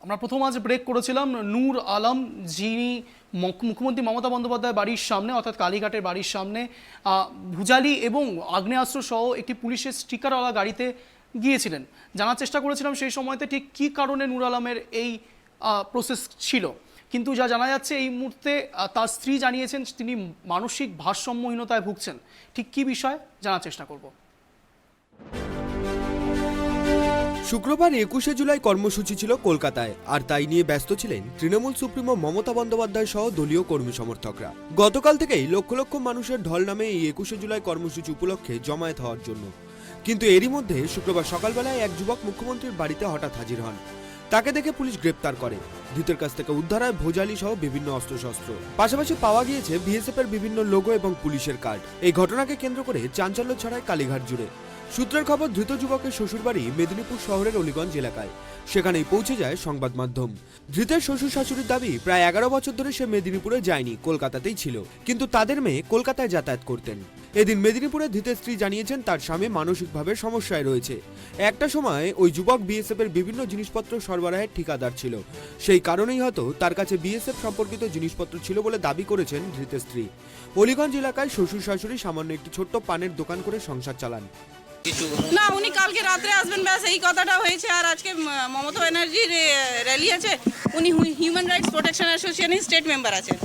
আমরা প্রথম আজ ব্রেক করেছিলাম নূর আলম, যিনি মুখ্যমন্ত্রী মমতা বন্দ্যোপাধ্যায়ের বাড়ির সামনে অর্থাৎ কালীঘাটের বাড়ির সামনে ভুজালি এবং আগ্নেয়াস্ত্র সহ একটি পুলিশের স্টিকারওয়ালা গাড়িতে গিয়েছিলেন। জানার চেষ্টা করেছিলাম সেই সময়তে ঠিক কী কারণে নূর আলমের এই প্রসেস ছিল, কিন্তু যা জানা যাচ্ছে এই মুহূর্তে তার স্ত্রী জানিয়েছেন তিনি মানসিক ভারসাম্যহীনতায় ভুগছেন। ঠিক কী বিষয় জানার চেষ্টা করব। শুক্রবার ২১শে জুলাই কর্মসূচি ছিল কলকাতায়, আর তাই নিয়ে ব্যস্ত ছিলেন তৃণমূল সুপ্রিমো মমতা বন্দ্যোপাধ্যায় সহ দলীয় কর্মী সমর্থকরা। গতকাল থেকেই লক্ষ লক্ষ মানুষের ঢল নামে এই ২১শে জুলাই কর্মসূচি উপলক্ষে জমায়েত হওয়ার জন্য। কিন্তু এরই মধ্যে শুক্রবার সকালবেলায় এক যুবক মুখ্যমন্ত্রীর বাড়িতে হঠাৎ হাজির হন। তাকে দেখে পুলিশ গ্রেপ্তার করে। ধৃতের কাছ থেকে উদ্ধার হয় ভোজালি সহ বিভিন্ন অস্ত্রশস্ত্র, পাশাপাশি পাওয়া গিয়েছে বিএসএফ এর বিভিন্ন লোগো এবং পুলিশের কার্ড। এই ঘটনাকে কেন্দ্র করে চাঞ্চল্য ছড়ায় কালীঘাট জুড়ে। সূত্রের খবর, ধৃত যুবকের শ্বশুরবাড়ি মেদিনীপুর শহরের অলিগঞ্জ এলাকায়। সেখানেই পৌঁছে যায় সংবাদ মাধ্যম। ধৃতের শ্বশুর শাশুড়ির দাবি, প্রায় ১১ বছর ধরে সে মেদিনীপুরে যায়নি, কলকাতাতেই ছিল, কিন্তু তাদের মেয়ে কলকাতায় যাতায়াত করতেন। এদিন মেদিনীপুরে ধৃতের স্ত্রী জানিয়েছেন তার স্বামী মানসিকভাবে সমস্যায় রয়েছে। একটা সময় ওই যুবক বিএসএফ এর বিভিন্ন জিনিসপত্র সরবরাহের ঠিকাদার ছিল, সেই কারণেই হয়তো তার কাছে বিএসএফ সম্পর্কিত জিনিসপত্র ছিল বলে দাবি করেছেন ধৃতের স্ত্রী। অলিগঞ্জ এলাকায় শ্বশুর শাশুড়ি সামান্য একটি ছোট্ট পানের দোকান করে সংসার চালান। না, উনি কালকে রাত্রে আসবেন, ব্যাস এই কথাটা হয়েছে। আর আজকে মমতা ব্যানার্জির র্যালি আছে, উনি হিউম্যান রাইটস প্রোটেকশন অ্যাসোসিয়েশনের স্টেট মেম্বার আছেন,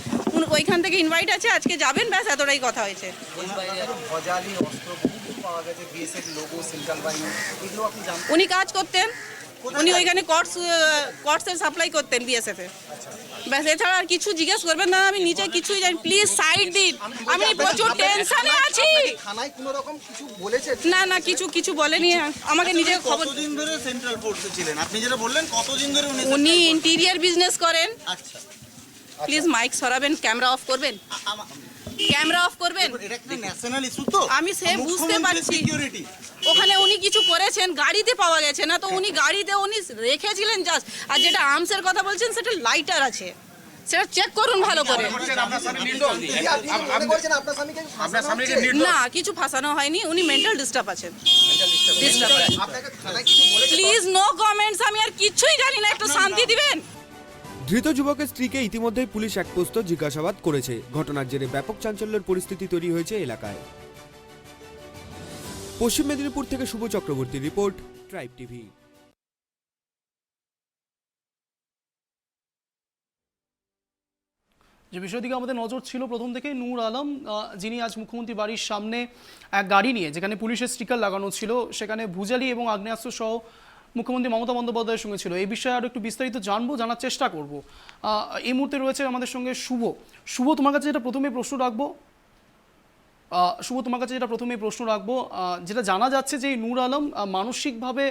ওইখান থেকে ইনভাইট আছে, আজকে যাবেন, ব্যাস এতটাই কথা হয়েছে। উনি কাজ করতেন, উনি ওইখানে কর্টসের সাপ্লাই করতেন বিএসএফ এ, ব্যাস। এছাড়া আর কিছু জিজ্ঞেস করবেন না, আমি নিচে কিছুই জানি। প্লিজ সাইড দিন, আমি প্রচুর টেনশনে আছি। থানায় কোনো রকম কিছু বলেছেন? না, কিছু বলেনি আমাকে। নিজে খবর। কতদিন ধরে সেন্ট্রাল ফোর্সে ছিলেন আপনি, যেটা বললেন কতদিন ধরে উনি ইন্টেরিয়র বিজনেস করেন। আচ্ছা, প্লিজ মাইক সরাবেন, ক্যামেরা অফ করবেন, ক্যামেরা অফ করবেন। এটা একটা ন্যাশনাল ইস্যু তো, আমি সে বুঝতে পারছি। সিকিউরিটি ওখানে উনি কিছু করেছেন, গাড়িতে পাওয়া গেছে না, তো উনি গাড়িতে উনি রেখেছিলেন জাস্ট। আর যেটা আর্মসের কথা বলছেন, সেটা লাইটার আছে, সেটা চেক করুন ভালো করে। না, কিছু ফাঁসানো হয়নি, উনি মেন্টাল ডিস্টার্ব আছেন। প্লিজ নো কমেন্টস, আমি আর কিছুই জানি না, একটু শান্তি দিবেন। ধৃত যুবকের স্ত্রীকে ইতিমধ্যেই পুলিশ এক পোস্ত জিজ্ঞাসাবাদ করেছে। ঘটনার জেরে ব্যাপক চাঞ্চল্যের পরিস্থিতি তৈরি হয়েছে এলাকায়। পশ্চিম মেদিনীপুর থেকে Shubho Chakraborty report, tribe TV. যে বিষয়টিকে আমাদের নজর ছিল প্রথম থেকেই, নূর আলম, যিনি আজ মুখ্যমন্ত্রী বাড়ির সামনে এক গাড়ি নিয়ে, যেখানে পুলিশের স্টিকার লাগানো ছিল, সেখানে ভুজালি এবং আগ্নেয়াস্ত্র সহ মুখ্যমন্ত্রী মমতা বন্দ্যোপাধ্যায়ের সঙ্গে ছিল। এই বিষয়ে আরও একটু বিস্তারিত জানার চেষ্টা করব। এই মুহূর্তে রয়েছে আমাদের সঙ্গে শুভ। তোমার কাছে যেটা প্রথমে প্রশ্ন রাখবো, যেটা জানা যাচ্ছে যে নূর আলম মানসিকভাবে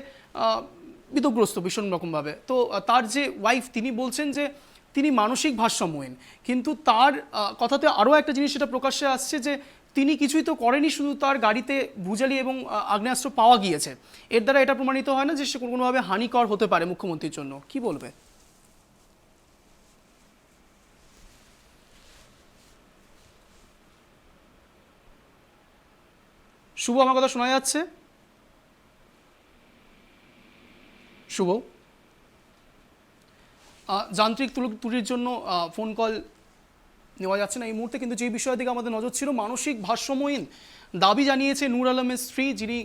বিতগ্রস্ত ভীষণ রকমভাবে। তো তার যে ওয়াইফ, তিনি বলছেন যে তিনি মানসিক ভারসাম্যহীন, কিন্তু তার কথাতে আরও একটা জিনিস সেটা প্রকাশ্যে আসছে যে তিনি কিছুই তো করেনি, শুধু তার গাড়িতে ভুজালি এবং আগ্নেয়াস্ত্র পাওয়া গিয়েছে। এর দ্বারা এটা প্রমাণিত হয় না যে সে কোনোভাবে হানিকর হতে পারে মুখ্যমন্ত্রীর জন্য। কি বলবে শুভ? আমার কথা শোনা যাচ্ছে শুভ? যান্ত্রিক ত্রুটির জন্য ফোন কল নেওয়া যাচ্ছে না এই মুহূর্তে, কিন্তু যে বিষয়ের দিকে আমাদের নজর ছিল, মানসিক ভারসাম্যহীন দাবি জানিয়েছে নূর আলমের স্ত্রী, যিনি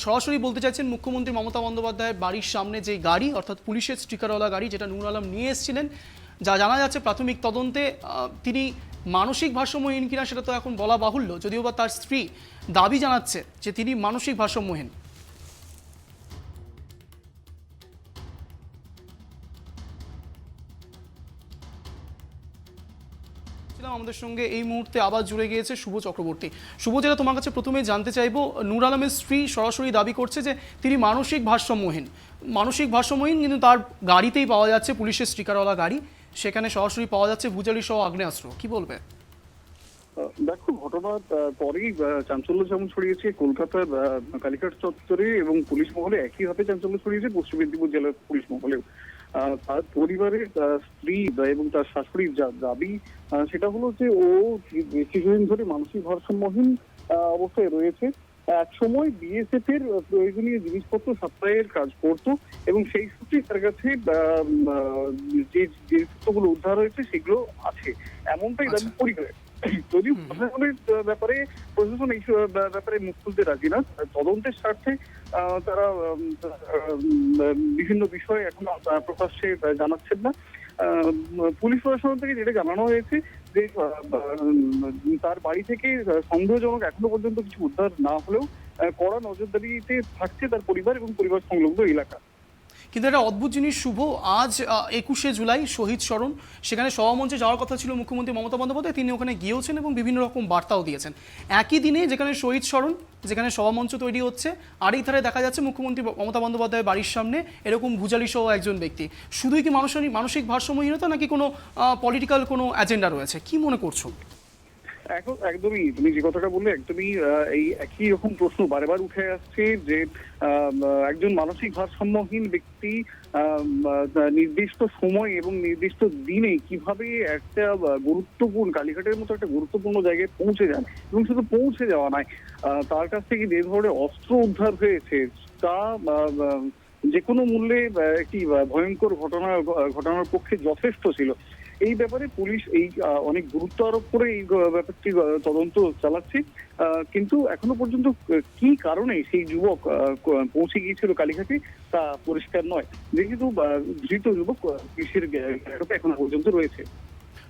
সরাসরি বলতে চাইছেন মুখ্যমন্ত্রী মমতা বন্দ্যোপাধ্যায়ের বাড়ির সামনে যে গাড়ি, অর্থাৎ পুলিশের স্টিকারওয়ালা গাড়ি, যেটা নূর আলম নিয়ে এসেছিলেন, যা জানা যাচ্ছে প্রাথমিক তদন্তে তিনি মানসিক ভারসাম্যহীন কিনা সেটা তো এখন বলা বাহুল্য, যদিও বা তার স্ত্রী দাবি জানাচ্ছে যে তিনি মানসিক ভারসাম্যহীন। আমাদের সঙ্গে এই মুহূর্তে আবার জুড়ে গিয়েছে শুভ চক্রবর্তী। শুভ, যেটা তোমার কাছে প্রথমে জানতে চাইবো, নূর আলমের স্ত্রী সরাসরি দাবি করছে যে তিনি মানসিক ভারসাম্যহীন, কিন্তু তার গাড়িতেই পাওয়া যাচ্ছে পুলিশের স্টিকারওয়ালা গাড়ি, সেখানে সরাসরি পাওয়া যাচ্ছে ভুজালি সহ আগ্নেয়াস্ত্র। কি বলবে? দেখো, ঘটনার পরেই চাঞ্চল্য যেমন ছড়িয়েছে কলকাতার কালীঘাট চত্বরে এবং পুলিশ মহলে, একইভাবে চাঞ্চল্য ছড়িয়েছে পশ্চিম মেদিনীপুর জেলার পুলিশ মহলেও। তার পরিবারের স্ত্রী এবং তার শাশুড়ির যা দাবি, সেটা হলো যে ও কিছুদিন ধরে মানসিক ভারসাম্যহীন অবস্থায় রয়েছে। এক সময় বিএসএফ এর প্রয়োজনীয় জিনিসপত্র সাপ্লাইয়ের কাজ করতো এবং সেই সূত্রে তার কাছে যে জিনিসপত্রগুলো উদ্ধার হয়েছে সেগুলো আছে, এমনটাই দাবি পরিবার। যদিও প্রশাসনের ব্যাপারে প্রশাসন এই ব্যাপারে মুখ খুলতে রাজি না, তদন্তের স্বার্থে তারা বিভিন্ন বিষয় এখন প্রকাশ্যে জানাচ্ছেন না। পুলিশ প্রশাসন থেকে যেটা জানানো হয়েছে যে তার বাড়ি থেকে সন্দেহজনক এখনো পর্যন্ত কিছু উদ্ধার না হলেও কড়া নজরদারিতে থাকছে তার পরিবার এবং পরিবার সংলগ্ন এলাকা। কিন্তু একটা অদ্ভুত জিনিস শুভ, আজ 21শে জুলাই শহীদ স্মরণ, সেখানে সভামঞ্চে যাওয়ার কথা ছিল মুখ্যমন্ত্রী মমতা বন্দ্যোপাধ্যায়, তিনি ওখানে গিয়েওছেন এবং বিভিন্ন রকম বার্তাও দিয়েছেন। একই দিনে যেখানে শহীদ স্মরণ, যেখানে সভামঞ্চ তৈরি হচ্ছে, আর এই ধারে দেখা যাচ্ছে মুখ্যমন্ত্রী মমতা বন্দ্যোপাধ্যায়ের বাড়ির সামনে এরকম ভুজালি সহ একজন ব্যক্তি। শুধুই কি মানসিক ভারসাম্যহীনতা নাকি কোনো পলিটিক্যাল কোনো এজেন্ডা রয়েছে, কি মনে করছো? এখন একদমই তুমি যে কথাটা বললে একদমই এই একই রকম প্রশ্ন বারবার উঠে আসছে যে একজন মানসিক ভারসাম্যহীন ব্যক্তি নির্দিষ্ট সময় এবং নির্দিষ্ট দিনে কিভাবে একটা গুরুত্বপূর্ণ কালীঘাটের মতো একটা গুরুত্বপূর্ণ জায়গায় পৌঁছে যান, এবং শুধু পৌঁছে যাওয়া নয়, তার কাছ থেকে যে ধরনের অস্ত্র উদ্ধার হয়েছে তা যে কোনো মূল্যে একটি ভয়ঙ্কর ঘটনার পক্ষে যথেষ্ট ছিল। এই ব্যাপারে পুলিশ অনেক গুরুত্ব আরোপ করে এই ব্যাপারটি তদন্ত চালাচ্ছে, কিন্তু এখনো পর্যন্ত কি কারণে সেই যুবক পৌঁছে গিয়েছিল কালীঘাটে তা পরিষ্কার নয়, যেহেতু ধৃত যুবক পুলিশের গ্রেফতারে এখনো পর্যন্ত রয়েছে।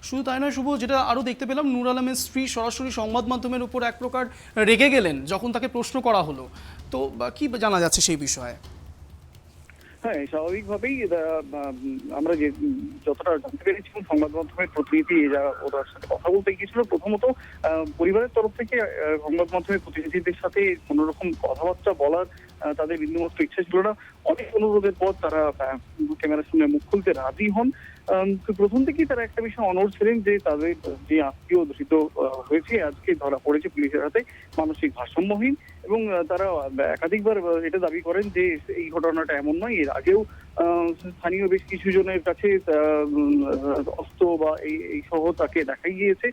শুধু তাই নয় শুভ, যেটা আরও দেখতে পেলাম, নূর আলমের স্ত্রী সরাসরি সংবাদ মাধ্যমের উপর এক প্রকার রেগে গেলেন যখন তাকে প্রশ্ন করা হলো, তো কি জানা যাচ্ছে সেই বিষয়ে? হ্যাঁ, স্বাভাবিকভাবেই আমরা যে যতটা জানতে পেরেছিলাম সংবাদ মাধ্যমের প্রতিনিধি ওনার সাথে কথা বলতে গিয়েছিল, প্রথমত পরিবারের তরফ থেকে সংবাদ মাধ্যমের প্রতিনিধিদের সাথে কোনো রকম কথাবার্তা বলার তাদের বিন্দুমাত্র ইচ্ছা ছিল না। অনেক অনুরোধের পর তারা ক্যামেরার সামনে মুখ খুলতে রাজি হন। প্রথম থেকেই তারা একটা বিষয় অনড় ছিলেন যে তাদের যে আত্মীয় ধৃত হয়েছে আজকে ধরা পড়েছে পুলিশের হাতে মানসিক ভারসাম্যহীন, এবং তারা একাধিকবার এটা দাবি করেন যে এই ঘটনাটা এমন নয়, এর আগেও স্থানীয় বেশ কিছু জনের কাছে অস্ত্র বা এই সহ তাকে দেখা গিয়েছে,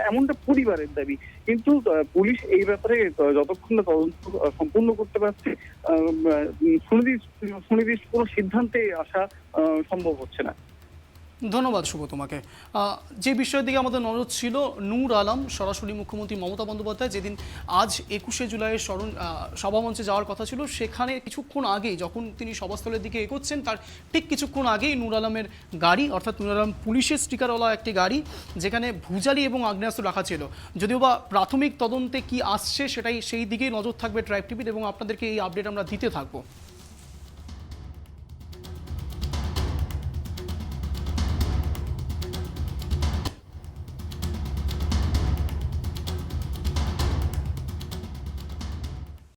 এমনটা পরিবারের দাবি। কিন্তু পুলিশ এই ব্যাপারে যতক্ষণ না তদন্ত সম্পূর্ণ করতে পারছে সুনির্দিষ্ট কোনো সিদ্ধান্তে আসা সম্ভব হচ্ছে না। ধন্যবাদ শুভ তোমাকে। যে বিষয়ের দিকে আমাদের নজর ছিল, নূর আলম সরাসরি মুখ্যমন্ত্রী মমতা বন্দ্যোপাধ্যায় যেদিন আজ 21শে জুলাইয়ের স্মরণ সভামঞ্চে যাওয়ার কথা ছিল, সেখানে কিছুক্ষণ আগেই যখন তিনি সভাস্থলের দিকে এগোচ্ছেন তার ঠিক কিছুক্ষণ আগেই নূর আলমের গাড়ি, অর্থাৎ নূর আলম পুলিশের স্টিকারওয়ালা একটি গাড়ি, যেখানে ভুজালি এবং আগ্নেয়াস্ত্র রাখা ছিল। যদিও বা প্রাথমিক তদন্তে কি আসছে সেটাই সেই দিকেই নজর থাকবে ট্রাইব টিভির, এবং আপনাদেরকে এই আপডেট আমরা দিতে থাকবো।